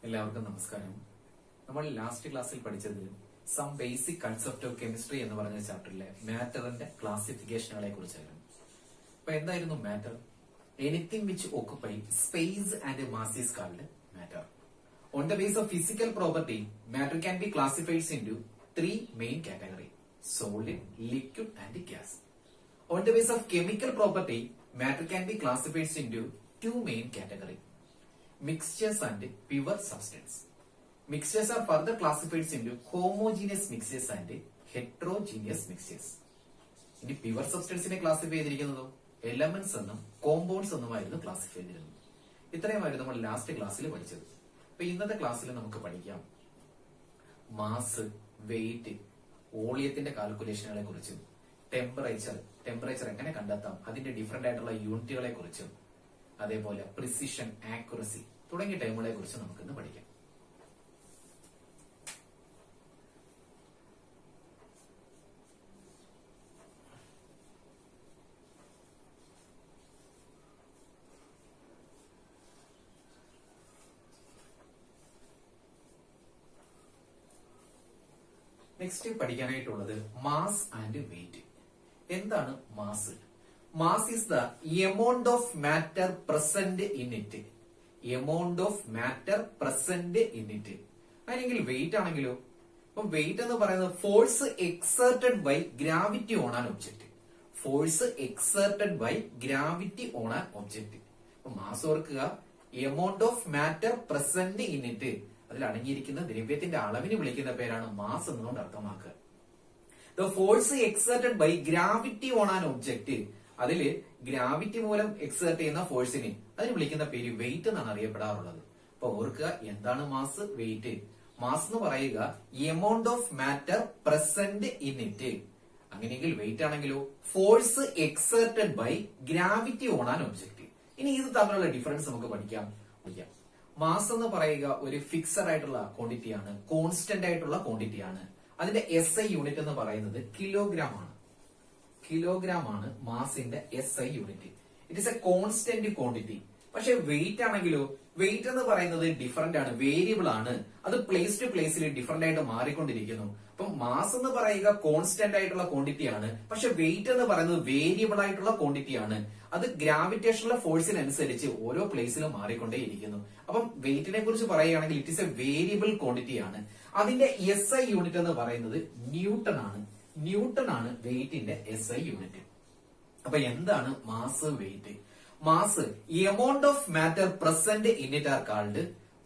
എല്ലാവർക്കും നമസ്കാരം. നമ്മൾ ലാസ്റ്റ് ക്ലാസ്സിൽ പഠിച്ചത് some basic concept of chemistry എന്ന് പറഞ്ഞ ചാപ്റ്ററിലെ മാറ്ററിന്റെ ക്ലാസിഫിക്കേഷനുകളെ കുറിച്ചായിരുന്നു. അപ്പൊ എന്തായിരുന്നു matter? Anything which occupy space and mass is called matter. On the base of physical property, matter can be classified into three main category: solid, liquid and gas. On the basis of chemical property, matter can be classified into two main categories: mixtures and pure substance. Mixtures are further classified into homogeneous mixtures and heterogeneous mixtures. ഇനി pure സബ്സ്റ്റൻസിനെ classify ചെയ്തിരിക്കുന്നതോ elements എന്നും compounds എന്നുമായിരുന്നു classify ചെയ്തിരുന്നത്. ഇത്രയുമായിരുന്നു നമ്മൾ last ക്ലാസ്സിൽ പഠിച്ചത്. അപ്പൊ ഇന്നത്തെ ക്ലാസ്സിൽ നമുക്ക് പഠിക്കാം മാസ്, വെയിറ്റ്, വോളിയത്തിന്റെ കാൽക്കുലേഷനുകളെ കുറിച്ചും ടെമ്പറേച്ചർ എങ്ങനെ കണ്ടെത്താം, അതിന്റെ ഡിഫറെന്റ് ആയിട്ടുള്ള യൂണിറ്റുകളെ കുറിച്ചും, അതേപോലെ പ്രിസിഷൻ, ആക്യുറസി തുടങ്ങിയ ടേമുകളെ കുറിച്ച് നമുക്കിന്ന് പഠിക്കാം. നെക്സ്റ്റ് പഠിക്കാനായിട്ടുള്ളത് മാസ് ആൻഡ് വെയിറ്റ്. എന്താണ് mass? Mass is the amount of matter present in it. Amount of matter present in it. അല്ലെങ്കിൽ വെയിറ്റ് ആണെങ്കിലോ? അപ്പൊ വെയിറ്റ് എന്ന് പറയുന്നത് force exerted by gravity on an object. Force exerted by gravity on an object. അപ്പൊ mass ഓർക്കുക, amount of matter present in it. അതിൽ അടങ്ങിയിരിക്കുന്ന ദ്രവ്യത്തിന്റെ അളവിന് വിളിക്കുന്ന പേരാണ് മാസ് എന്നുകൊണ്ട് അർത്ഥമാക്കുക. The force exerted by gravity on an object. അതില് ഗ്രാവിറ്റി മൂലം എക്സേർട്ട് ചെയ്യുന്ന ഫോഴ്സിനെ അതിന് വിളിക്കുന്ന പേര് വെയിറ്റ് എന്നാണ് അറിയപ്പെടാറുള്ളത്. അപ്പൊ ഓർക്കുക, എന്താണ് മാസ്, വെയിറ്റ്? മാസ് എന്ന് പറയുക amount of matter present in it. അങ്ങനെയെങ്കിൽ വെയിറ്റ് ആണെങ്കിലോ force exerted by gravity on an object. ഇനി ഇത് തമ്മിലുള്ള ഡിഫറൻസ് നമുക്ക് പഠിക്കാം. മാസ് എന്ന് പറയുക ഒരു ഫിക്സഡ് ആയിട്ടുള്ള ക്വാണ്ടിറ്റിയാണ്, കോൺസ്റ്റന്റ് ആയിട്ടുള്ള ക്വാണ്ടിറ്റിയാണ്. അതിന്റെ SI യൂണിറ്റ് എന്ന് പറയുന്നത് കിലോഗ്രാം ആണ്. കിലോഗ്രാം ആണ് മാസിന്റെ SI unit. It is A constant quantity. പക്ഷെ വെയിറ്റ് ആണെങ്കിലോ, വെയിറ്റ് എന്ന് പറയുന്നത് ഡിഫറന്റ് ആണ്, വേരിയബിൾ ആണ്. അത് പ്ലേസ് ടു പ്ലേസിൽ ഡിഫറന്റ് ആയിട്ട് മാറിക്കൊണ്ടിരിക്കുന്നു. അപ്പൊ മാസ് എന്ന് പറയുക കോൺസ്റ്റന്റ് ആയിട്ടുള്ള ക്വാണ്ടിറ്റി ആണ്, പക്ഷെ വെയിറ്റ് എന്ന് പറയുന്നത് വേരിയബിൾ ആയിട്ടുള്ള ക്വാണ്ടിറ്റി ആണ്. അത് ഗ്രാവിറ്റേഷണൽ ഫോഴ്സിനനുസരിച്ച് ഓരോ പ്ലേസിലും മാറിക്കൊണ്ടേയിരിക്കുന്നു. അപ്പം വെയിറ്റിനെ കുറിച്ച് പറയുകയാണെങ്കിൽ it is A variable quantity ആണ്. അതിന്റെ SI യൂണിറ്റ് എന്ന് പറയുന്നത് ന്യൂട്ടൺ ആണ്. ന്യൂട്ടൺ ആണ് വെയിറ്റിന്റെ SI യൂണിറ്റ്. അപ്പൊ എന്താണ് mass, weight? Mass, amount of matter present in it are called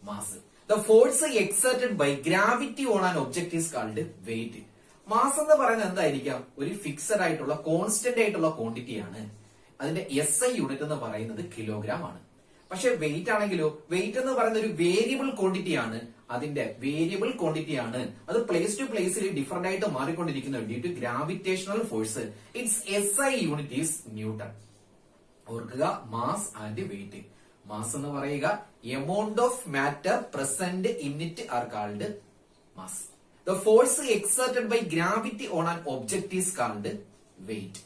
mass. The force exerted by gravity on an object is called weight. Mass എന്ന് പറയുന്നത് എന്തായിരിക്കാം? ഒരു ഫിക്സഡ് ആയിട്ടുള്ള കോൺസ്റ്റന്റ് ആയിട്ടുള്ള ക്വാണ്ടിറ്റി ആണ്. അതിന്റെ SI യൂണിറ്റ് എന്ന് പറയുന്നത് കിലോഗ്രാം ആണ്. പക്ഷെ വെയിറ്റ് ആണെങ്കിലോ, വെയിറ്റ് എന്ന് പറയുന്ന ഒരു വേരിയബിൾ ക്വാണ്ടിറ്റി ആണ്. അതിന്റെ വേരിയബിൾ ക്വാണ്ടിറ്റി ആണ്. അത് പ്ലേസ് ടു പ്ലേസിൽ ഡിഫറന്റ് ആയിട്ട് മാറിക്കൊണ്ടിരിക്കുന്നു due to gravitational force. Its SI unit is newton. ഓർക്കുക, മാസ് ആൻഡ് വെയിറ്റ്. മാസ് എന്ന് പറയുക amount of matter present in it are called mass. The force exerted by gravity on an object is called weight.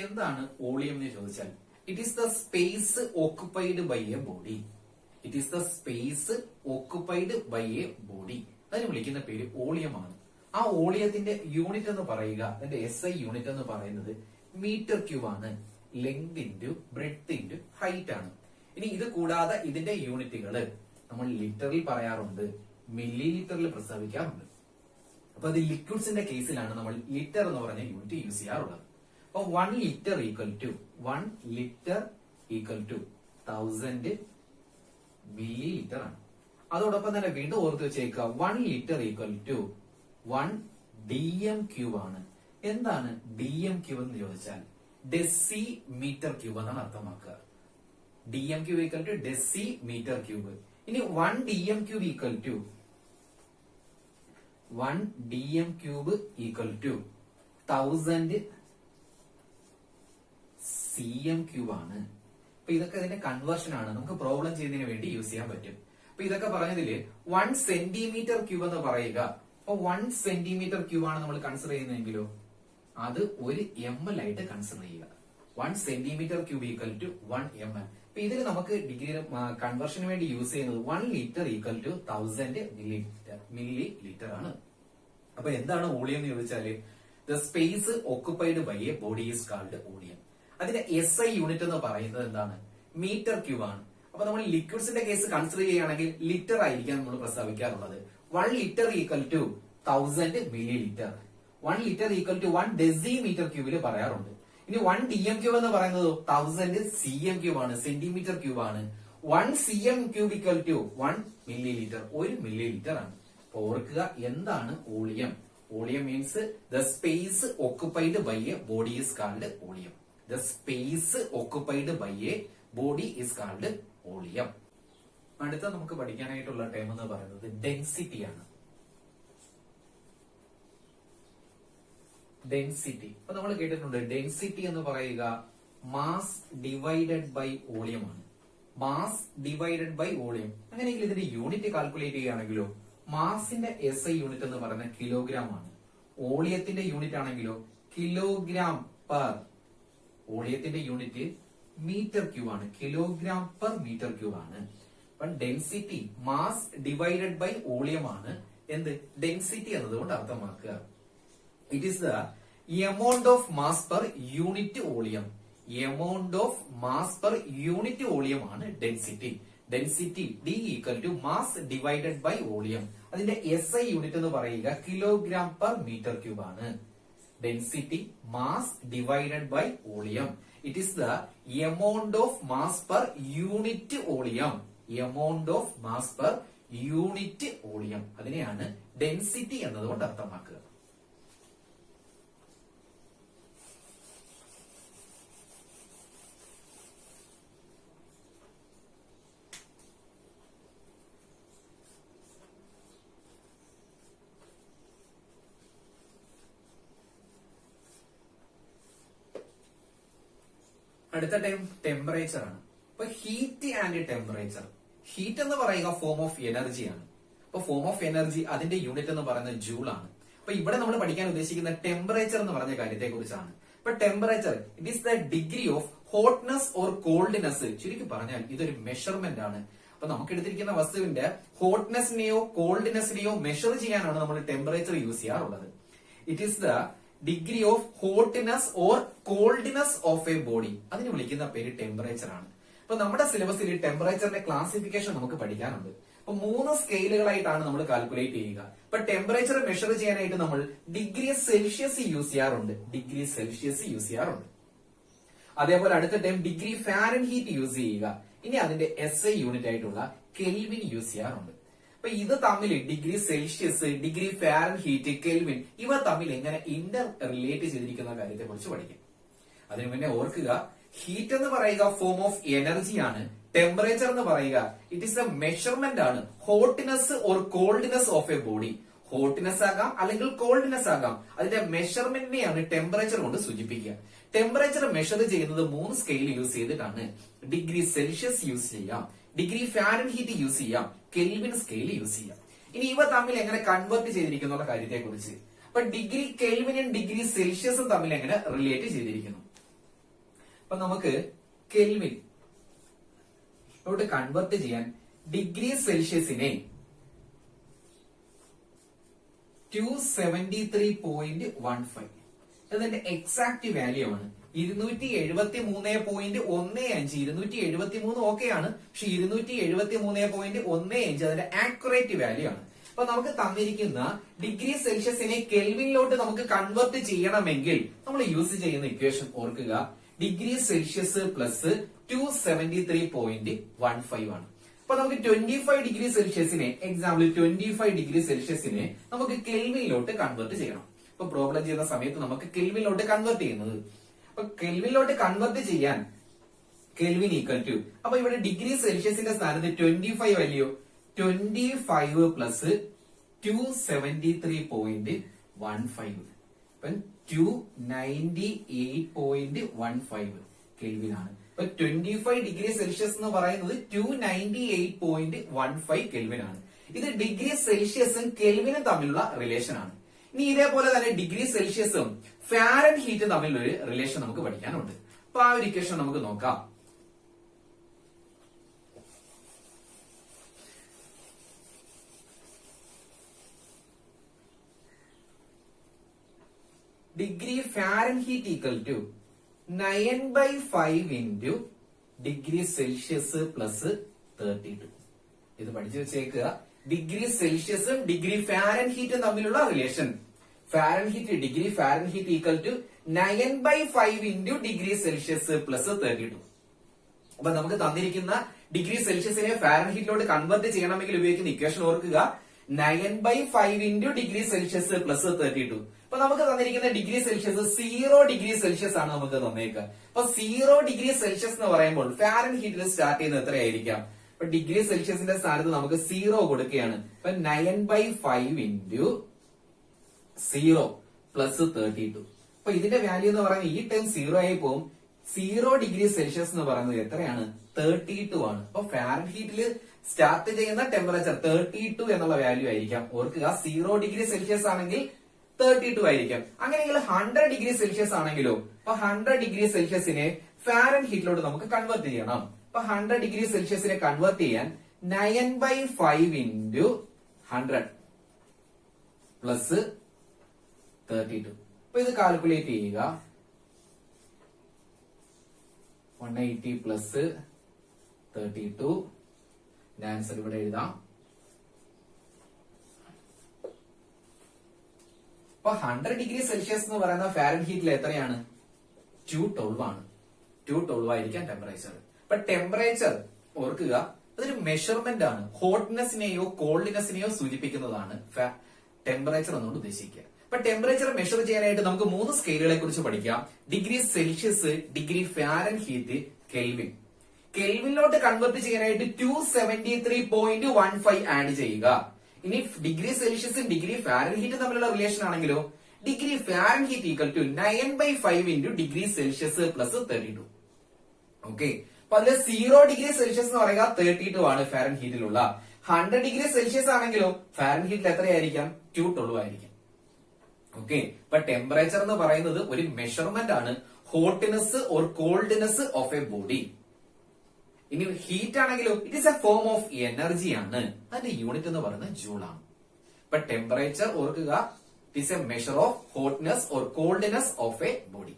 എന്താണ് volume എന്ന് ചോദിച്ചാൽ, it is the space occupied by a body. It is the space occupied by a body. അതിന് വിളിക്കുന്ന പേര് വോളിയമാണ്. ആ വോളിയത്തിന്റെ unit എന്ന് പറയുക, അതിന്റെ SI യൂണിറ്റ് എന്ന് പറയുന്നത് മീറ്റർ ക്യൂബ് ആണ്. Length into breadth into height ആണ്. ഇനി ഇത് കൂടാതെ ഇതിന്റെ യൂണിറ്റുകൾ നമ്മൾ ലിറ്ററിൽ പറയാറുണ്ട്, മില്ലി ലിറ്ററിൽ പ്രസ്താവിക്കാറുണ്ട്. അപ്പൊ അത് ലിക്വിഡ്സിന്റെ കേസിലാണ് നമ്മൾ ലിറ്റർ എന്ന് പറഞ്ഞ യൂണിറ്റ് യൂസ് ചെയ്യാറുള്ളത്. അപ്പൊ 1 litre equal to 1000 millilitre ആണ്. അതോടൊപ്പം തന്നെ വീണ്ടും ഓർത്ത് വെച്ചേക്കുക, 1 litre equal to 1 DM cube ആണ്. എന്താണ് DM ക്യൂബ് എന്ന് ചോദിച്ചാൽ ഡെസി മീറ്റർ ക്യൂബ് എന്നാണ് അർത്ഥമാക്കുക. DM cube equal to decimetre cube. ഇനി 1 DM cube equal to 1 DM cube equal to 1000 CM cube ആണ്. അപ്പൊ ഇതൊക്കെ ഇതിന്റെ കൺവേർഷൻ ആണ്, നമുക്ക് പ്രോബ്ലം ചെയ്യുന്നതിന് വേണ്ടി യൂസ് ചെയ്യാൻ പറ്റും. അപ്പൊ ഇതൊക്കെ പറഞ്ഞതില് 1 സെന്റിമീറ്റർ ക്യൂബ് എന്ന് പറയുക. അപ്പൊ 1 സെന്റിമീറ്റർ ക്യൂബ് ആണ് നമ്മൾ കൺസിഡർ ചെയ്യുന്നതെങ്കിലോ അത് ഒരു ml ആയിട്ട് കൺസിഡർ ചെയ്യുക. 1 centimetre cube equal to 1 ml. അപ്പൊ ഇതിൽ നമുക്ക് ഡിഗ്രി കൺവേർഷന് വേണ്ടി യൂസ് ചെയ്യുന്നത് 1 litre equal to 1000 millilitre ആണ്. അപ്പൊ എന്താണ് വോളിയം എന്ന് ചോദിച്ചാല് the space occupied by a body is called volume. അതിന്റെ SI യൂണിറ്റ് എന്ന് പറയുന്നത് എന്താണ്? മീറ്റർ ക്യൂബ് ആണ്. അപ്പൊ നമ്മൾ ലിക്വിഡ്സിന്റെ കേസ് കൺസിഡർ ചെയ്യുകയാണെങ്കിൽ ലിറ്റർ ആയിരിക്കാം നമ്മൾ പ്രസ്താവിക്കാറുള്ളത്. 1 litre equal to 1000 millilitre. 1 litre equal to 1 decimetre ക്യൂബിൽ പറയാറുണ്ട്. ഇനി 1 DM ക്യൂബ് എന്ന് പറയുന്നത് 1000 CM ക്യൂബ് ആണ്, സെന്റിമീറ്റർ ക്യൂബ് ആണ്. 1 CM ക്യൂബ് equal to 1 millilitre, 1 millilitre ആണ്. അപ്പൊ ഓർക്കുക എന്താണ് volume. Volume means the space occupied by a body is called volume. The space occupied by a body is called volume. അടുത്ത നമുക്ക് പഠിക്കാനായിട്ടുള്ള term എന്ന് പറയുന്നത് ഡെൻസിറ്റി ആണ്. ഡെൻസിറ്റി അപ്പൊ നമ്മൾ കേട്ടിട്ടുണ്ട്, ഡെൻസിറ്റി എന്ന് പറയുക മാസ് ഡിവൈഡഡ് ബൈ വോളിയം ആണ്. Mass divided by volume. അങ്ങനെയെങ്കിൽ ഇതിന്റെ യൂണിറ്റ് കാൽക്കുലേറ്റ് ചെയ്യുകയാണെങ്കിലോ മാസിന്റെ SI യൂണിറ്റ് എന്ന് പറയുന്നത് കിലോഗ്രാം ആണ്. വോളിയത്തിന്റെ യൂണിറ്റ് ആണെങ്കിലോ കിലോഗ്രാം പെർ, വോളിയത്തിന്റെ യൂണിറ്റ് മീറ്റർ ക്യൂബ് ആണ്, കിലോഗ്രാം പെർ മീറ്റർ ക്യൂബ് ആണ്. അപ്പൊ density mass divided by volume ആണ് എന്ത് ഡെൻസിറ്റി എന്നതുകൊണ്ട് അർത്ഥമാക്കുക. It is the amount of mass per unit volume. Amount of mass per unit volume ആണ് density. Density D equal to mass divided by volume. അതിന്റെ SI unit എന്ന് പറയുക kilogram per metre cube ആണ്. Density mass divided by volume. It is the amount of mass per unit volume. Amount of mass per unit volume, അതിനെയാണ് density എന്നതുകൊണ്ട് അർത്ഥമാക്കുക. അടുത്ത time temperature ആണ്. അപ്പൊ ഹീറ്റ് ആൻഡ് ടെമ്പറേച്ചർ. ഹീറ്റ് എന്ന് പറയുക form of എനർജിയാണ്. അപ്പൊ ഫോം ഓഫ് എനർജി അതിന്റെ യൂണിറ്റ് എന്ന് പറയുന്നത് ജൂൾ ആണ്. അപ്പൊ ഇവിടെ നമ്മൾ പഠിക്കാൻ ഉദ്ദേശിക്കുന്ന ടെമ്പറേച്ചർ എന്ന് പറഞ്ഞ കാര്യത്തെ കുറിച്ചാണ്. അപ്പൊ temperature it is the degree of hotness or coldness. ചുരുക്കി പറഞ്ഞാൽ ഇതൊരു മെഷർമെന്റ് ആണ്. അപ്പൊ നമുക്ക് എടുത്തിരിക്കുന്ന വസ്തുവിന്റെ ഹോട്ട്നെസിനെയോ കോൾഡ്നെസിനെയോ മെഷർ ചെയ്യാനാണ് നമ്മൾ ടെമ്പറേച്ചർ യൂസ് ചെയ്യാറുള്ളത്. It is the degree of hotness or coldness of a body. അതിന് വിളിക്കുന്ന പേര് ടെമ്പറേച്ചർ ആണ്. അപ്പൊ നമ്മുടെ സിലബസിൽ ടെമ്പറേച്ചറിന്റെ ക്ലാസിഫിക്കേഷൻ നമുക്ക് പഠിക്കാനുണ്ട്. അപ്പൊ 3 സ്കെയിലുകളായിട്ടാണ് നമ്മൾ കാൽക്കുലേറ്റ് ചെയ്യുക. അപ്പൊ ടെമ്പറേച്ചർ മെഷർ ചെയ്യാനായിട്ട് നമ്മൾ ഡിഗ്രി സെൽഷ്യസ് യൂസ് ചെയ്യാറുണ്ട്. ഡിഗ്രി സെൽഷ്യസ് യൂസ് ചെയ്യാറുണ്ട്. അതേപോലെ അടുത്ത ടൈം ഡിഗ്രി ഫാരൻഹീറ്റ് യൂസ് ചെയ്യുക. ഇനി അതിന്റെ SI യൂണിറ്റ് ആയിട്ടുള്ള കെൽവിൻ യൂസ് ചെയ്യാറുണ്ട്. അപ്പൊ ഇത് തമ്മിൽ degree Celsius, degree Fahrenheit, kelvin ഇവ തമ്മിൽ എങ്ങനെ ഇന്റർ റിലേറ്റ് ചെയ്തിരിക്കുന്ന കാര്യത്തെ കുറിച്ച് പഠിക്കും. അതിനു മുന്നേ ഓർക്കുക, ഹീറ്റ് എന്ന് പറയുക ഫോം ഓഫ് എനർജിയാണ്. ടെമ്പറേച്ചർ എന്ന് പറയുക ഇറ്റ് ഈസ് എ മെഷർമെന്റ് ആണ്. Hotness or coldness of a body. Hotness ആകാം അല്ലെങ്കിൽ കോൾഡ്നെസ് ആകാം. അതിന്റെ മെഷർമെന്റിനെയാണ് ടെമ്പറേച്ചർ കൊണ്ട് സൂചിപ്പിക്കുക. ടെമ്പറേച്ചർ മെഷർ ചെയ്യുന്നത് 3 സ്കെയിൽ യൂസ് ചെയ്തിട്ടാണ്. ഡിഗ്രി സെൽഷ്യസ് യൂസ് ചെയ്യാം, ഡിഗ്രി ഫാരൻഹീറ്റ് യൂസ് ചെയ്യാം, കെൽവിൻ സ്കെയിൽ യൂസ് ചെയ്യാം. ഇനി ഇവ തമ്മിൽ എങ്ങനെ കൺവേർട്ട് ചെയ്തിരിക്കുന്ന കാര്യത്തെ കുറിച്ച്. അപ്പൊ ഡിഗ്രി കെൽവിനും ഡിഗ്രി സെൽഷ്യസും തമ്മിൽ എങ്ങനെ റിലേറ്റ് ചെയ്തിരിക്കുന്നു. അപ്പൊ നമുക്ക് കെൽവിൻ കൺവേർട്ട് ചെയ്യാൻ ഡിഗ്രി സെൽഷ്യസിനെ 273.15 അതിന്റെ എക്സാക്ട് വാല്യൂ ആണ്. 273.15 273 ഓക്കെയാണ്, പക്ഷെ 273.15 അതിന്റെ ആക്യുറേറ്റ് വാല്യൂ ആണ്. അപ്പൊ നമുക്ക് തന്നിരിക്കുന്ന ഡിഗ്രി സെൽഷ്യസിനെ കെൽവിനിലോട്ട് നമുക്ക് കൺവേർട്ട് ചെയ്യണമെങ്കിൽ നമ്മൾ യൂസ് ചെയ്യുന്ന ഇക്വേഷൻ ഓർക്കുക. ഡിഗ്രി സെൽഷ്യസ് പ്ലസ് 273.15 ആണ്. അപ്പൊ നമുക്ക് 25 ഡിഗ്രി സെൽഷ്യസിനെ, എക്സാമ്പിൾ 25 ഡിഗ്രി സെൽഷ്യസിനെ നമുക്ക് കെൽവിനിലോട്ട് കൺവേർട്ട് ചെയ്യണം. അപ്പൊ പ്രോബ്ലം ചെയ്യുന്ന സമയത്ത് നമുക്ക് കെൽവിനിലോട്ട് കൺവേർട്ട് ചെയ്യുന്നത്. അപ്പൊ കെൽവിനിലോട്ട് കൺവേർട്ട് ചെയ്യാൻ കെൽവിൻ ഈക്വൽ ടു, അപ്പൊ ഇവിടെ ഡിഗ്രി സെൽഷ്യസിന്റെ സ്ഥാനത്ത് 25 വാല്യൂ 25 പ്ലസ് 273.15 അപ്പൊ 298.15 കെൽവിൻ ആണ്. അപ്പൊ 25 ഡിഗ്രി സെൽഷ്യസ് എന്ന് പറയുന്നത് 298.15 കെൽവിൻ ആണ്. ഇത് ഡിഗ്രി സെൽഷ്യസും കെൽവിനും തമ്മിലുള്ള റിലേഷൻ ആണ്. ഇനി ഇതേപോലെ തന്നെ ഡിഗ്രി സെൽഷ്യസും ഫാരൻഹീറ്റും തമ്മിലുള്ള ഒരു റിലേഷൻ നമുക്ക് പഠിക്കാനുണ്ട്. അപ്പൊ ആ ഒരു ഇക്വേഷൻ നമുക്ക് നോക്കാം. Degree Fahrenheit equal to 9/5 into degree Celsius plus 32. ഇത് പഠിച്ചു വെച്ചേക്കുക. ഡിഗ്രി സെൽഷ്യസും ഡിഗ്രി ഫാരൻഹീറ്റും തമ്മിലുള്ള relation. Degree Fahrenheit equal to 9/5 into degree Celsius plus 32. അപ്പൊ നമുക്ക് തന്നിരിക്കുന്ന ഡിഗ്രി സെൽഷ്യസിനെ ഫാരൻഹീറ്റിലോട്ട് കൺവേർട്ട് ചെയ്യണമെങ്കിൽ ഉപയോഗിക്കുന്ന ഇക്വേഷൻ ഓർക്കുക. 9/5 ഇൻറ്റു ഡിഗ്രി സെൽഷ്യസ് പ്ലസ് 32. അപ്പൊ നമുക്ക് തന്നിരിക്കുന്ന ഡിഗ്രി സെൽഷ്യസ് 0 ഡിഗ്രി സെൽഷ്യസ് ആണ് നമുക്ക് തന്നേക്കുക. അപ്പൊ 0 ഡിഗ്രി സെൽഷ്യസ് എന്ന് പറയുമ്പോൾ ഫാരൻഹീറ്റിൽ സ്റ്റാർട്ട് ചെയ്യുന്നത് എത്രയായിരിക്കാം? അപ്പൊ ഡിഗ്രി സെൽഷ്യസിന്റെ സ്ഥാനത്ത് നമുക്ക് 0 കൊടുക്കുകയാണ്. അപ്പൊ 9/5 ഇൻറ്റു 0 പ്ലസ് 32. അപ്പൊ ഇതിന്റെ വാല്യൂ എന്ന് പറയുന്നത് ഈ ടൈം 0 ആയി പോകും. 0 ഡിഗ്രി സെൽഷ്യസ് എന്ന് പറയുന്നത് എത്രയാണ്? 32 ആണ്. അപ്പൊ ഫാരൻഹീറ്റിൽ സ്റ്റാർട്ട് ചെയ്യുന്ന ടെമ്പറേച്ചർ 32 എന്നുള്ള വാല്യൂ ആയിരിക്കാം. ഓർക്കുക, 0 ഡിഗ്രി സെൽഷ്യസ് ആണെങ്കിൽ 32 ആയിരിക്കാം. അങ്ങനെയെങ്കിൽ 100 ഡിഗ്രി സെൽഷ്യസ് ആണെങ്കിലോ? അപ്പൊ 100 ഡിഗ്രി സെൽഷ്യസിനെ ഫാരൻഹീറ്റിലോട്ട് നമുക്ക് കൺവേർട്ട് ചെയ്യണം. അപ്പൊ 100 ഡിഗ്രി സെൽഷ്യസിനെ കൺവേർട്ട് ചെയ്യാൻ 9/5 ഇൻറ്റു 100 പ്ലസ് 32. അപ്പൊ ഇത് കാൽക്കുലേറ്റ് ചെയ്യുക. 180 പ്ലസ് 32. ആൻസർ ഇവിടെ എഴുതാം. അപ്പൊ 100 ഡിഗ്രി സെൽഷ്യസ് എന്ന് പറയുന്ന ഫാരൻഹീറ്റിൽ എത്രയാണ്? 212 ആണ്. 212 ആയിരിക്കാം ടെമ്പറേച്ചർ. അപ്പൊ ടെമ്പറേച്ചർ ഓർക്കുക, അതൊരു മെഷർമെന്റ് ആണ്. ഹോട്ട്നെസിനെയോ കോൾഡ്നെസിനെയോ സൂചിപ്പിക്കുന്നതാണ് ടെമ്പറേച്ചർ എന്നുകൊണ്ട് ഉദ്ദേശിക്കുക. അപ്പൊ ടെമ്പറേച്ചർ മെഷർ ചെയ്യാനായിട്ട് നമുക്ക് 3 സ്കെയിലുകളെ കുറിച്ച് പഠിക്കാം. Degree Celsius, degree Fahrenheit, Kelvin. കെൽവിനിലോട്ട് കൺവേർട്ട് ചെയ്യാനായിട്ട് 273.15 ആഡ് ചെയ്യുക. ഇനി ഡിഗ്രി സെൽഷ്യസും ഡിഗ്രി ഫാരൻഹീറ്റും തമ്മിലുള്ള റിലേഷൻ ആണെങ്കിലോ? Degree Fahrenheit equal to 9/5 into degree Celsius plus 32. Okay, അപ്പൊ അതിൽ 0 ഡിഗ്രി സെൽഷ്യസ് എന്ന് പറയുക 32 ആണ് ഫാരൻഹീറ്റിലുള്ള. 100 ഡിഗ്രി സെൽഷ്യസ് ആണെങ്കിലോ ഫാരൻഹീറ്റിൽ എത്രയായിരിക്കാം? 212 ആയിരിക്കും. ഓക്കെ, അപ്പൊ ടെമ്പറേച്ചർ എന്ന് പറയുന്നത് ഒരു മെഷർമെന്റ് ആണ്. Hotness or coldness of a body. ഇനി ഹീറ്റ് ആണെങ്കിലോ it is A form of energy ആണ്. അതിന്റെ യൂണിറ്റ് എന്ന് പറയുന്നത് ജൂൾ ആണ്. ഇപ്പൊ ടെമ്പറേച്ചർ ഓർക്കുക, it is a measure of hotness or coldness of a body.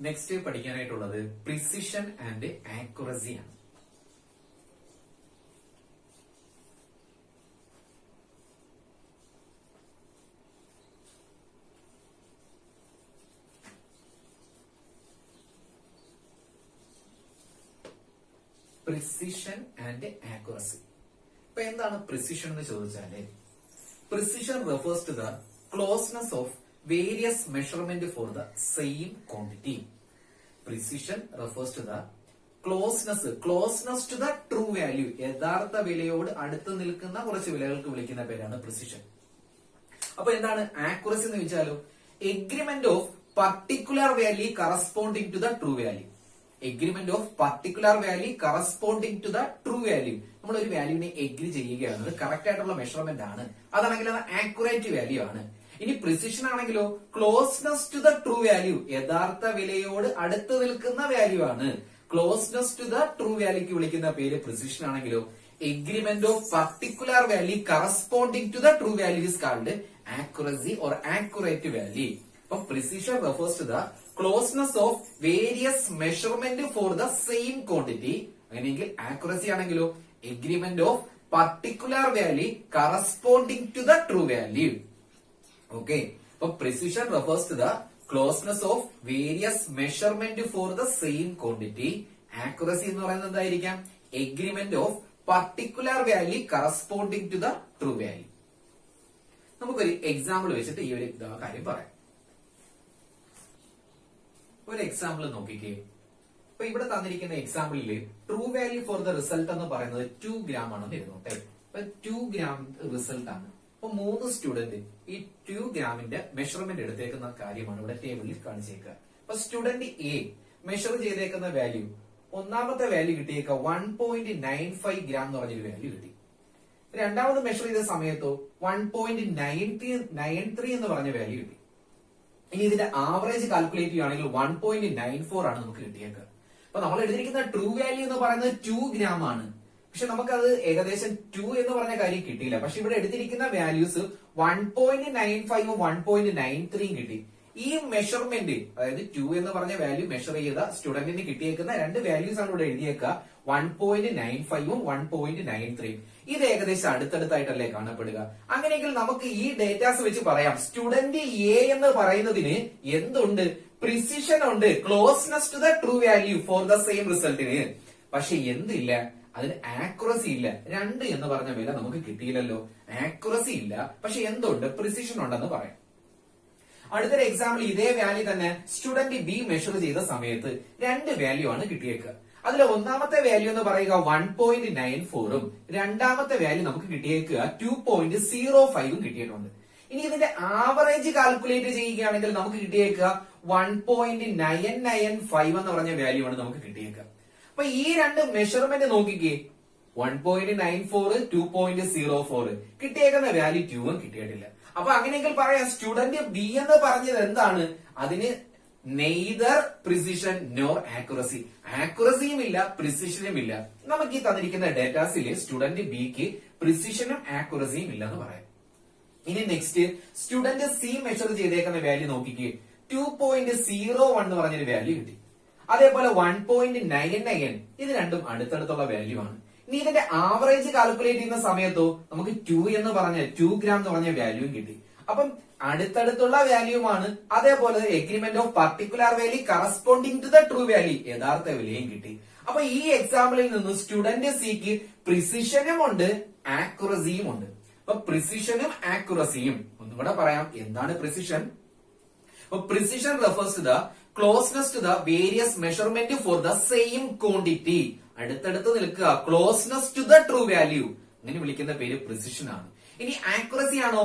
Next പഠിക്കാനായിട്ടുള്ളത് പ്രിസിഷൻ ആൻഡ് ആക്യുറസി ആണ്. Precision and accuracy. ഇപ്പൊ എന്താണ് പ്രിസിഷൻ എന്ന് ചോദിച്ചാല്, precision refers to the closeness of various measurement for the same quantity. Precision refers to the closeness to the true value. യഥാർത്ഥ വിലയോട് അടുത്ത് നിൽക്കുന്ന കുറച്ച് വിലകൾക്ക് വിളിക്കുന്ന പേരാണ് പ്രിസിഷൻ. അപ്പൊ എന്താണ് ആക്യുറസി എന്ന് ചോദിച്ചാലോ? Agreement of particular value corresponding to the true value. Agreement of particular value corresponding to the true value. നമ്മൾ ഒരു വാല്യൂവിനെ എഗ്രി ചെയ്യുകയാണ്, അത് കറക്റ്റ് ആയിട്ടുള്ള മെഷർമെന്റ് ആണ്. അതാണെങ്കിൽ അത് ആക്യുറേറ്റ് വാല്യൂ ആണ്. ഇനി പ്രിസിഷൻ ആണെങ്കിലോ closeness to the true value. യഥാർത്ഥ വിലയോട് അടുത്ത് നിൽക്കുന്ന വാല്യൂ ആണ്. ക്ലോസ്നെസ് ടു ദ ട്രൂ വാല്യൂക്ക് വിളിക്കുന്ന പേര് പ്രിസിഷൻ ആണെങ്കിലോ agreement of particular value corresponding to the true value is called accuracy or accurate value. അപ്പൊ precision refers to the closeness of various measurement for the same quantity. അങ്ങനെയെങ്കിൽ accuracy ആണെങ്കിലോ agreement of particular value corresponding to the true value. Okay, അപ്പൊ precision refers to the closeness of various measurement for the same quantity. Accuracy എന്ന് പറയുന്നത് എന്തായിരിക്കാം? Agreement of particular value corresponding to the true value. നമുക്കൊരു example വെച്ചിട്ട് ഈ ഒരു കാര്യം പറയാം. ഒരു എക്സാമ്പിൾ നോക്കിക്കേ. അപ്പൊ ഇവിടെ തന്നിരിക്കുന്ന എക്സാമ്പിളില് true value for the result എന്ന് പറയുന്നത് 2 ഗ്രാം ആണെന്ന് ഇരുന്നോട്ടെ. അപ്പൊ 2 ഗ്രാം റിസൾട്ട് ആണ്. അപ്പൊ 3 സ്റ്റുഡന്റ് ഈ 2 ഗ്രാമിന്റെ മെഷർമെന്റ് എടുത്തേക്കുന്ന കാര്യമാണ് ഇവിടെ ടേബിളിൽ കാണിച്ചേക്കുക. അപ്പൊ സ്റ്റുഡന്റ് എ മെഷർ ചെയ്തേക്കുന്ന വാല്യൂ, ഒന്നാമത്തെ വാല്യൂ കിട്ടിയേക്ക 1.95 ഗ്രാം എന്ന് പറഞ്ഞൊരു വാല്യൂ കിട്ടി. രണ്ടാമത് മെഷർ ചെയ്ത സമയത്തോ 1.93 എന്ന് പറഞ്ഞ വാല്യൂ കിട്ടി. ഇനി ഇതിന്റെ ആവറേജ് കാൽക്കുലേറ്റ് ചെയ്യുകയാണെങ്കിൽ 1.94 ആണ് നമുക്ക് കിട്ടിയേക്കുക. അപ്പൊ നമ്മൾ എഴുതിയിരിക്കുന്ന ട്രൂ വാല്യൂ എന്ന് പറയുന്നത് 2 ഗ്രാം ആണ്. പക്ഷെ നമുക്കത് ഏകദേശം 2 എന്ന് പറഞ്ഞ കാര്യം കിട്ടിയില്ല. പക്ഷെ ഇവിടെ എടുത്തിരിക്കുന്ന വാല്യൂസ് 1.95 1.93 കിട്ടി. ഈ മെഷർമെന്റ്, അതായത് 2 എന്ന് പറഞ്ഞ വാല്യൂ മെഷർ ചെയ്ത സ്റ്റുഡന്റിന് കിട്ടിയേക്കുന്ന രണ്ട് വാല്യൂസ് ആണ് ഇവിടെ എഴുതിയേക്കുക, 1.95 1.93. ഇത് ഏകദേശം അടുത്തടുത്തായിട്ടല്ലേ കാണപ്പെടുക. അങ്ങനെയെങ്കിൽ നമുക്ക് ഈ ഡേറ്റാസ് വെച്ച് പറയാം സ്റ്റുഡന്റ് എ എന്ന് പറയുന്നതിന് എന്തുണ്ട്? പ്രിസിഷൻ ഉണ്ട്, closeness to the true value for the same റിസൾട്ടിന്. പക്ഷെ എന്തില്ല? അതിന് ആക്യുറസി ഇല്ല. 2 എന്ന് പറഞ്ഞ വില നമുക്ക് കിട്ടിയില്ലല്ലോ. ആക്യുറസി ഇല്ല, പക്ഷെ എന്തുണ്ട്? പ്രിസിഷൻ ഉണ്ടെന്ന് പറയാം. അടുത്തൊരു എക്സാമ്പിൾ, ഇതേ വാല്യൂ തന്നെ സ്റ്റുഡന്റ് ബി മെഷർ ചെയ്ത സമയത്ത് രണ്ട് വാല്യൂ ആണ് കിട്ടിയേക്കുക. അതിൽ ഒന്നാമത്തെ വാല്യൂ എന്ന് പറയുക 1.94ഉം രണ്ടാമത്തെ വാല്യൂ നമുക്ക് കിട്ടിയേക്കുക 2.05ഉം കിട്ടിയിട്ടുണ്ട്. ഇനി ഇതിന്റെ ആവറേജ് കാൽക്കുലേറ്റ് ചെയ്യുകയാണെങ്കിൽ നമുക്ക് കിട്ടിയേക്കുക 1.995 എന്ന് പറഞ്ഞ വാല്യൂ ആണ് നമുക്ക് കിട്ടിയേക്കുക. അപ്പൊ ഈ രണ്ട് മെഷർമെന്റ് നോക്കിക്കേ, 1.94 2.04 കിട്ടിയേക്കുന്ന വാല്യൂ 2ഉം കിട്ടിയിട്ടില്ല. അപ്പൊ അങ്ങനെയെങ്കിൽ പറയാം സ്റ്റുഡന്റ് ബി എന്ന് പറഞ്ഞത് എന്താണ്? അതിന് നെയ്തർ പ്രിസിഷൻ നോർ ആക്യുറസി, ആക്യുറസിയും ഇല്ല പ്രിസിഷനും ഇല്ല. നമുക്ക് ഈ തന്നിരിക്കുന്ന ഡേറ്റാസിൽ സ്റ്റുഡന്റ് ബിക്ക് പ്രിസിഷനും ആക്യുറസിയും ഇല്ല എന്ന് പറയാം. ഇനി നെക്സ്റ്റ് സ്റ്റുഡന്റ് സി മെഷർ ചെയ്തേക്കുന്ന വാല്യൂ നോക്കിക്കേ, 2.01 എന്ന് പറഞ്ഞൊരു വാല്യൂ കിട്ടി. അതേപോലെ 1.99, ഇത് രണ്ടും അടുത്തടുത്തുള്ള വാല്യൂ ആണ്. ഇനി ഇതിന്റെ ആവറേജ് കാൽക്കുലേറ്റ് ചെയ്യുന്ന സമയത്തോ നമുക്ക് 2 എന്ന് പറഞ്ഞ 2 ഗ്രാം എന്ന് പറഞ്ഞ വാല്യൂയും കിട്ടി. അപ്പം അടുത്തടുത്തുള്ള വാല്യൂമാണ്. അതേപോലെ agreement of particular value corresponding to the true value, യഥാർത്ഥ വിലയും കിട്ടി. അപ്പൊ ഈ എക്സാമ്പിളിൽ നിന്ന് സ്റ്റുഡന്റ് സിക്ക് പ്രിസിഷനും ഉണ്ട് ആക്യുറസിയും ഉണ്ട്. അപ്പൊ പ്രിസിഷനും ആക്യുറസിയും ഒന്നുകൂടെ പറയാം. എന്താണ് precision? Precision refers to the closeness to the various measurement for the same quantity. അടുത്തടുത്ത് നിൽക്കുക, closeness to the true value, അങ്ങനെ വിളിക്കുന്ന പേര് പ്രിസിഷൻ ആണ്. ഇനി ആക്യുറസി ആണോ?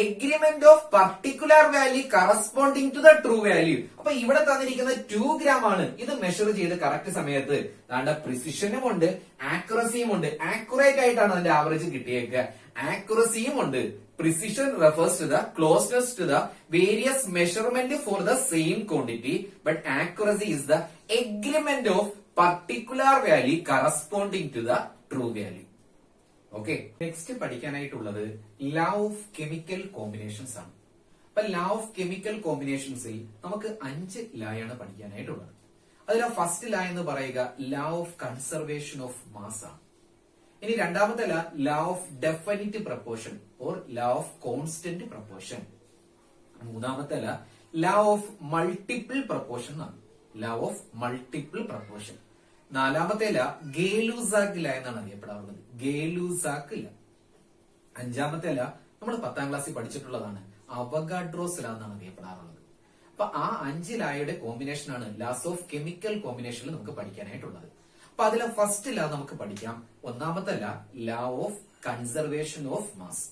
Agreement of particular value corresponding to the true value. അപ്പൊ ഇവിടെ തന്നിരിക്കുന്ന 2 ഗ്രാം ആണ്. ഇത് മെഷർ ചെയ്ത് കറക്റ്റ് സമയത്ത് താണ്ട പ്രിസിഷനും ഉണ്ട് ആക്യുറസിയും ഉണ്ട്. ആക്യുറേറ്റ് ആയിട്ടാണ് അതിന്റെ ആവറേജ് കിട്ടിയേക്കുക. ആക്യുറസിയും ഉണ്ട്. Precision refers to the closeness to the various measurement for the same quantity, but accuracy is the agreement of particular value corresponding to the true value. Okay. Next പഠിക്കാനായിട്ടുള്ളത് law of chemical combinations ആണ്. അപ്പൊ law of chemical combinationsൽ നമുക്ക് 5 law ആണ് പഠിക്കാനായിട്ടുള്ളത്. അതിൽ first law എന്ന് പറയുക law of conservation of mass ആണ്. ഇനി രണ്ടാമത്തെ law of definite proportion or law of constant proportion. മൂന്നാമത്തെ law of multiple proportion ആണ്. law of multiple proportion. നാലാമത്തെ ഗേ-ലൂസാക്ക് law എന്നാണ് അറിയപ്പെടാറുള്ളത്. ഗേ-ലൂസാക്ക് law. അഞ്ചാമത്തെ നമ്മൾ 10ാം ക്ലാസ്സിൽ പഠിച്ചിട്ടുള്ളതാണ്, അവഗാഡ്രോസ് law എന്നാണ് അറിയപ്പെടാറുള്ളത്. അപ്പൊ ആ 5 ലായുടെ കോമ്പിനേഷൻ ആണ് ലാസ് ഓഫ് കെമിക്കൽ കോമ്പിനേഷനിൽ നമുക്ക് പഠിക്കാനായിട്ടുള്ളത്. അപ്പൊ അതിലെ ഫസ്റ്റ് ലാ നമുക്ക് പഠിക്കാം. ഒന്നാമത്തെ law of conservation of mass.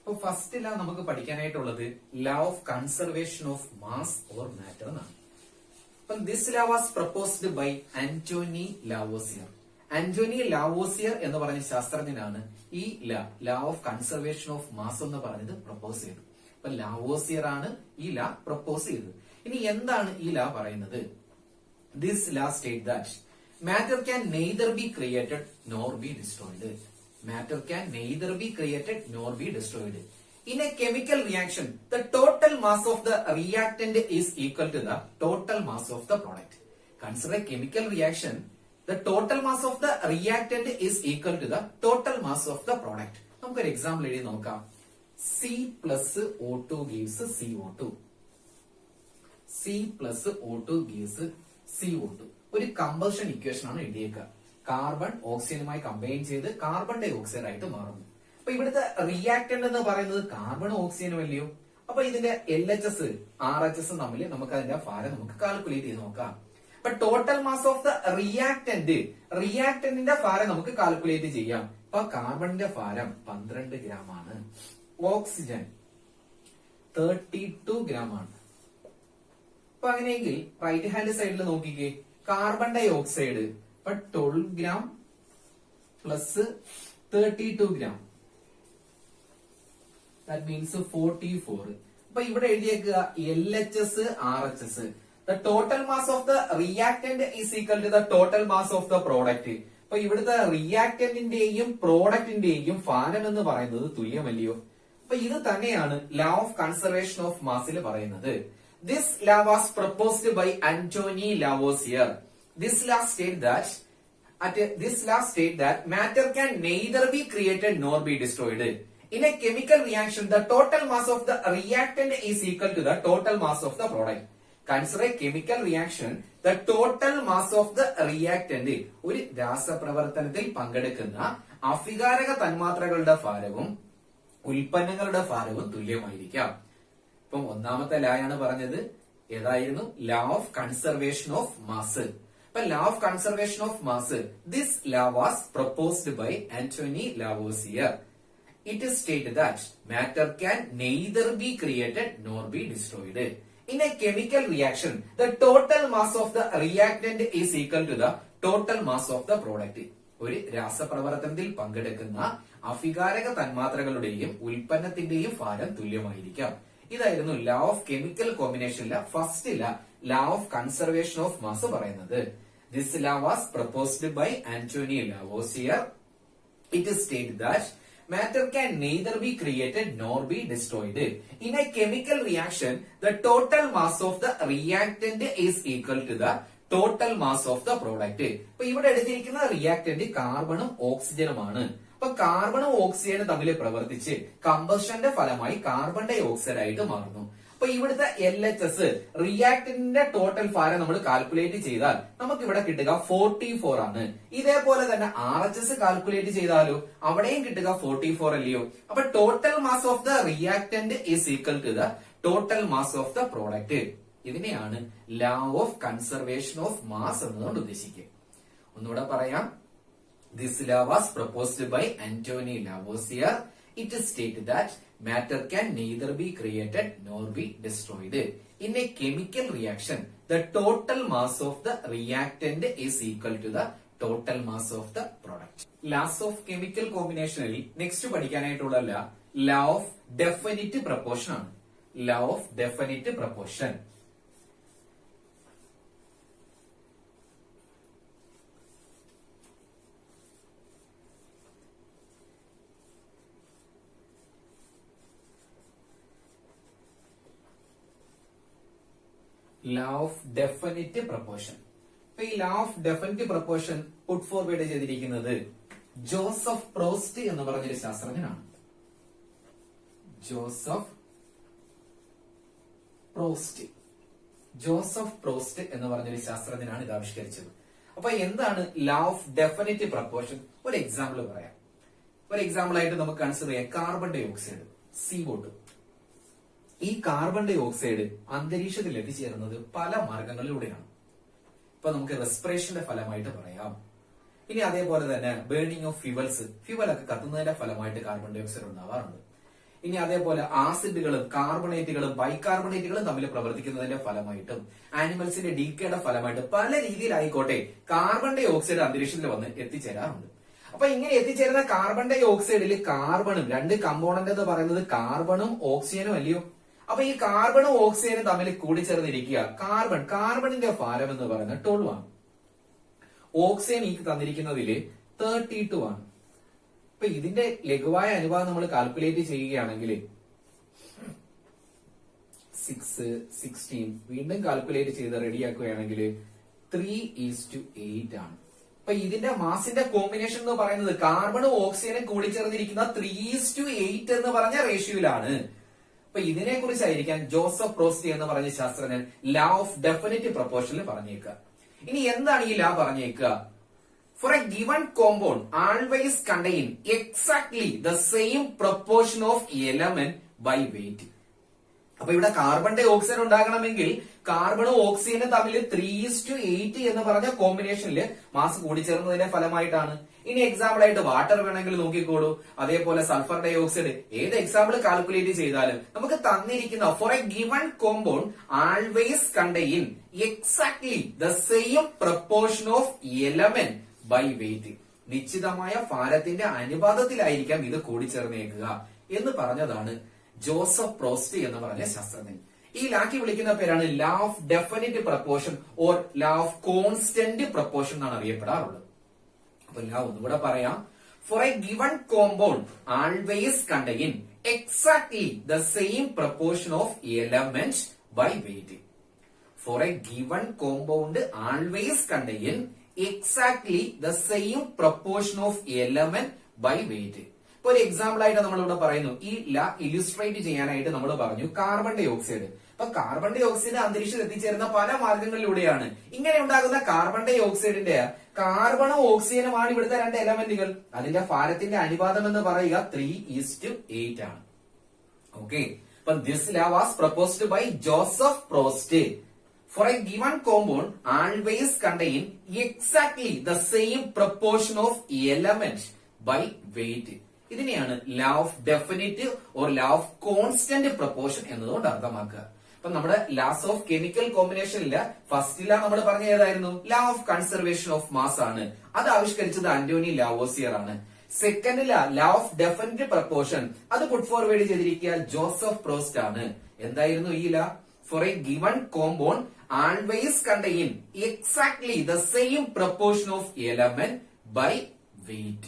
അപ്പൊ ഫസ്റ്റ് ലാ നമുക്ക് പഠിക്കാനായിട്ടുള്ളത് law of conservation of mass or matter എന്നാണ്. This law was proposed by Antony Lavoisier. Antony Lavoisier എന്ന് പറഞ്ഞ ശാസ്ത്രജ്ഞനാണ് ഈ law of conservation of mass എന്ന് പറഞ്ഞത് പ്രപ്പോസ് ചെയ്തത്. അപ്പൊ ലാവോസിയർ ആണ് ഈ law പ്രപ്പോസ് ചെയ്തത്. ഇനി എന്താണ് ഈ law പറയുന്നത്? This law states that matter can neither be created nor be destroyed. Matter can neither be created nor be destroyed. In a chemical reaction, the total mass of the reactant is equal to the total mass of the product. Consider a chemical reaction. The total mass of the reactant is equal to the total mass of the product. നമുക്ക് ഒരു example എഴുതി നോക്കാം. C plus O2 gives CO2. C plus O2 gives CO2. ഒരു compulsion equation ആണ് എഴുതിയേക്കുക. Carbon ഓക്സിജനുമായി combine ചെയ്ത് carbon dye oxide ആയിട്ട് മാറുന്നു. അപ്പൊ ഇവിടുത്തെ റിയാക്ടന്റ് എന്ന് പറയുന്നത് കാർബൺ ഓക്സിജനും അല്ലയോ? അപ്പൊ ഇതിന്റെ LHS RHS തമ്മിൽ നമുക്ക് അതിന്റെ ഭാരം നമുക്ക് കാൽക്കുലേറ്റ് ചെയ്ത് നോക്കാം. അപ്പൊ ടോട്ടൽ മാസ് ഓഫ് ദ റിയാക്ടന്റിന്റെ ഭാരം നമുക്ക് കാൽക്കുലേറ്റ് ചെയ്യാം. അപ്പൊ കാർബണിന്റെ ഭാരം 12 ഗ്രാം ആണ്, ഓക്സിജൻ 32 ഗ്രാം ആണ്. അപ്പൊ അങ്ങനെയെങ്കിൽ റൈറ്റ് ഹാൻഡ് സൈഡിൽ നോക്കിക്കേ, കാർബൺ ഡൈ ഓക്സൈഡ് ഇപ്പൊ 12 gram plus 32 gram, that means 44. അപ്പൊ ഇവിടെ എഴുതിയേക്കുക LHS RHS. The total mass of the reactant is equal to the total mass of the product. അപ്പൊ ഇവിടുത്തെ റിയാക്ടന്റിന്റെയും പ്രോഡക്റ്റിന്റെയും ഭാരം എന്ന് പറയുന്നത് തുല്യമല്ലയോ? അപ്പൊ ഇത് തന്നെയാണ് ലോ ഓഫ് കൺസർവേഷൻ ഓഫ് മാസിൽ പറയുന്നത്. This law was proposed by Anthony Lavoisier. This law state that matter can neither be created nor be destroyed. In a chemical reaction, the total mass of the reactant is equal to the total mass of the product. Consider a chemical reaction, the total mass of the reactant. ഒരു രാസപ്രവർത്തനത്തിൽ പങ്കെടുക്കുന്ന അഭികാരക തന്മാത്രകളുടെ ഭാരവും ഉൽപ്പന്നങ്ങളുടെ ഭാരവും തുല്യമായിരിക്കാം. ഇപ്പം ഒന്നാമത്തെ ലായാണ് പറഞ്ഞത് ഏതായിരുന്നു? Law of conservation of mass. അപ്പൊ law of conservation of mass, this law was proposed by Antony Lavoisier. It is stated that matter can neither be created nor be destroyed. In a chemical reaction, the total mass of the reactant is equal to the total mass of the product. ഒരു രാസപ്രവർത്തനത്തിൽ പങ്കെടുക്കുന്ന അഭികാരക തന്മാത്രകളുടെയും ഉൽപ്പന്നത്തിന്റെയും ഭാരം തുല്യമായിരിക്കാം. ഇതായിരുന്നു law of chemical കോമ്പിനേഷനിലെ first law of conservation of mass പറയുന്നത്. This law was proposed by Antony Lavoisier. It is stated that matter can neither be created nor be destroyed. In a chemical reaction, the total mass of the reactant is equal to the total mass of the product. അപ്പൊ ഇവിടെ എടുത്തിരിക്കുന്ന reactant കാർബണും ഓക്സിജനുമാണ്. അപ്പൊ കാർബണും ഓക്സിജനും തമ്മിൽ പ്രവർത്തിച്ച് കമ്പഷന്റെ ഫലമായി carbon dye oxide ആയിട്ട് മാറുന്നു. അപ്പൊ ഇവിടുത്തെ LHS റിയാക്ടന്റിന്റെ ടോട്ടൽ ഭാരം നമ്മൾ കാൽക്കുലേറ്റ് ചെയ്താൽ നമുക്ക് ഇവിടെ കിട്ടുക 44 ആണ്. ഇതേപോലെ തന്നെ RHS കാൽക്കുലേറ്റ് ചെയ്താലോ അവിടെയും കിട്ടുക 44 അല്ലയോ? അപ്പൊ total mass of the reactant is equal to the total mass of the product. ഇതിനെയാണ് law of conservation of mass എന്നതുകൊണ്ട് ഉദ്ദേശിക്കുക. ഒന്നുകൂടെ പറയാം. This law was proposed by Antony Lavoisier. It is stated that matter can neither be created nor be destroyed. In a chemical reaction, the total mass of the reactant is equal to the total mass of the product. Laws of chemical combination next പഠിക്കാനായിട്ടുള്ള law of definite proportion ആണ്. Law of definite proportion. Law of definite proportion. അപ്പൊ ഈ law of definite proportion put forward ചെയ്തിരിക്കുന്നത് Joseph പ്രോസ്റ്റ് എന്ന് പറഞ്ഞൊരു ശാസ്ത്രജ്ഞനാണ്. Joseph പ്രോസ്റ്റ് എന്ന് പറഞ്ഞൊരു ശാസ്ത്രജ്ഞനാണ് ഇത് ആവിഷ്കരിച്ചത്. അപ്പൊ എന്താണ് ലോ ഓഫ് ഡെഫിനിറ്റ് പ്രൊപ്പോർഷൻ? ഒരു എക്സാമ്പിൾ പറയാം. ഒരു എക്സാമ്പിൾ ആയിട്ട് നമുക്ക് കൺസിഡർ ചെയ്യാം കാർബൺ ഡൈ ഓക്സൈഡ്, CO2. ഈ കാർബൺ ഡൈ ഓക്സൈഡ് അന്തരീക്ഷത്തിൽ എത്തിച്ചേരുന്നത് പല മാർഗങ്ങളിലൂടെയാണ്. ഇപ്പൊ നമുക്ക് റെസ്പിറേഷന്റെ ഫലമായിട്ട് പറയാം. ഇനി അതേപോലെ തന്നെ ബേണിംഗ് ഓഫ് ഫ്യൂവലൊക്കെ കത്തുന്നതിന്റെ ഫലമായിട്ട് കാർബൺ ഡൈ ഓക്സൈഡ് ഉണ്ടാവാറുണ്ട്. ഇനി അതേപോലെ ആസിഡുകളും കാർബണേറ്റുകളും ബൈകാർബണേറ്റുകളും തമ്മിൽ പ്രവർത്തിക്കുന്നതിന്റെ ഫലമായിട്ടും ആനിമൽസിന്റെ ഡീക്കേയുടെ ഫലമായിട്ട് പല രീതിയിലായിക്കോട്ടെ കാർബൺ ഡൈ ഓക്സൈഡ് അന്തരീക്ഷത്തിൽ വന്ന് എത്തിച്ചേരാറുണ്ട്. അപ്പൊ ഇങ്ങനെ എത്തിച്ചേരുന്ന കാർബൺ ഡൈ ഓക്സൈഡിൽ കാർബണും രണ്ട് കമ്പോണന്റ് എന്ന് പറയുന്നത് കാർബണും ഓക്സിജനും അല്ലയോ? അപ്പൊ ഈ കാർബണും ഓക്സിജനും തമ്മിൽ കൂടിച്ചേർന്നിരിക്കുക കാർബണിന്റെ ഭാരം എന്ന് പറയുന്നത് 12 ആണ്. ഓക്സിജൻ ഈ തന്നിരിക്കുന്നതിൽ 32 ആണ്. അപ്പൊ ഇതിന്റെ ലഘുവായ അനുപാതം നമ്മൾ കാൽക്കുലേറ്റ് ചെയ്യുകയാണെങ്കിൽ 6, 16 വീണ്ടും കാൽക്കുലേറ്റ് ചെയ്ത് റെഡിയാക്കുകയാണെങ്കിൽ 3:8 ആണ്. അപ്പൊ ഇതിന്റെ മാസിന്റെ കോമ്പിനേഷൻ എന്ന് പറയുന്നത് കാർബണും ഓക്സിജനും കൂടിച്ചേർന്നിരിക്കുന്ന 3:8 എന്ന് പറഞ്ഞ റേഷ്യോയിലാണ്. അപ്പൊ ഇതിനെ കുറിച്ചായിരിക്കാം ജോസഫ് പ്രോസ്റ്റ് എന്ന് പറഞ്ഞ ശാസ്ത്രജ്ഞൻ ലോ ഓഫ് ഡെഫിനിറ്റ് പ്രൊപ്പോർഷനിൽ പറഞ്ഞേക്കുക. ഇനി എന്താണ് ഈ ലോ പറഞ്ഞേക്കുക? For a given compound always contain exactly the same proportion of element by weight. അപ്പൊ ഇവിടെ കാർബൺ ഡൈ ഓക്സൈഡ് ഉണ്ടാകണമെങ്കിൽ കാർബണും ഓക്സിജനും തമ്മിൽ 3:8 എന്ന് പറഞ്ഞ കോമ്പിനേഷനിൽ മാസ് കൂടിച്ചേർന്നതിന്റെ ഫലമായിട്ടാണ്. ഇനി എക്സാമ്പിൾ ആയിട്ട് വാട്ടർ വേണമെങ്കിൽ നോക്കിക്കോളൂ. അതേപോലെ സൾഫർ ഡൈ ഓക്സൈഡ്, ഏത് എക്സാമ്പിൾ കാൽക്കുലേറ്റ് ചെയ്താലും നമുക്ക് തന്നിരിക്കുന്ന for a given compound always contain exactly the same proportion of element by weight. നിശ്ചിതമായ ഭാരത്തിന്റെ അനുപാതത്തിലായിരിക്കാം ഇത് കൂടിച്ചേർന്നേക്കുക എന്ന് പറഞ്ഞതാണ് ജോസഫ് പ്രോസ്റ്റ് എന്ന് പറഞ്ഞ ശാസ്ത്രജ്ഞൻ. ഈ ലാക്കി വിളിക്കുന്ന പേരാണ് law of definite proportion or law of constant proportion എന്നാണ് അറിയപ്പെടാറുള്ളത്. അപ്പൊ ലാ ഒന്നുകൂടെ പറയാം. For a given compound always contain exactly the same proportion of element by weight. For a given compound always contain exactly the same proportion of element by weight. ഇപ്പൊ ഒരു example ആയിട്ട് നമ്മളിവിടെ പറയുന്നു, ഈ ലാ ഇല്ലുസ്ട്രേറ്റ് ചെയ്യാനായിട്ട് നമ്മൾ പറഞ്ഞു കാർബൺ ഡൈ ഓക്സൈഡ്. അപ്പൊ കാർബൺ ഡൈ ഓക്സൈഡ് അന്തരീക്ഷത്തിൽ എത്തിച്ചേരുന്ന പല മാർഗങ്ങളിലൂടെയാണ്. ഇങ്ങനെ ഉണ്ടാകുന്ന കാർബൺ ഡൈ ഓക്സൈഡിന്റെ കാർബണും ഓക്സിജനുമാണ് ഇവിടുത്തെ രണ്ട് എലമെന്റുകൾ. അതിന്റെ ഭാരത്തിന്റെ അനുപാതം എന്ന് പറയുക 3:8 ആണ്. ഓക്കെ, അപ്പൊ this law was proposed by Joseph Proust. For a given compound always contain exactly the same proportion of element by weight. ഇതിനെയാണ് ലാ of definite or law of constant proportion എന്നതുകൊണ്ട് അർത്ഥമാക്കുക. അപ്പൊ നമ്മുടെ ലാസ് ഓഫ് കെമിക്കൽ കോമ്പിനേഷനില് ഫസ്റ്റ് ലാ നമ്മൾ പറഞ്ഞ ഏതായിരുന്നു? ലാ ഓഫ് കൺസർവേഷൻ ഓഫ് മാസ് ആണ്. അത് ആവിഷ്കരിച്ചത് ആന്റോണി ലാവോസിയർ ആണ്. സെക്കൻഡ് ലാ ഓഫ് ഡെഫിനിറ്റ് പ്രപ്പോർഷൻ, അത് പുട്ട് ഫോർവേഡ് ചെയ്തിരിക്കുക ജോസഫ് പ്രോസ്റ്റ് ആണ്. എന്തായിരുന്നു ഈ ലാ? For a given compound always contain exactly the same proportion of element by weight.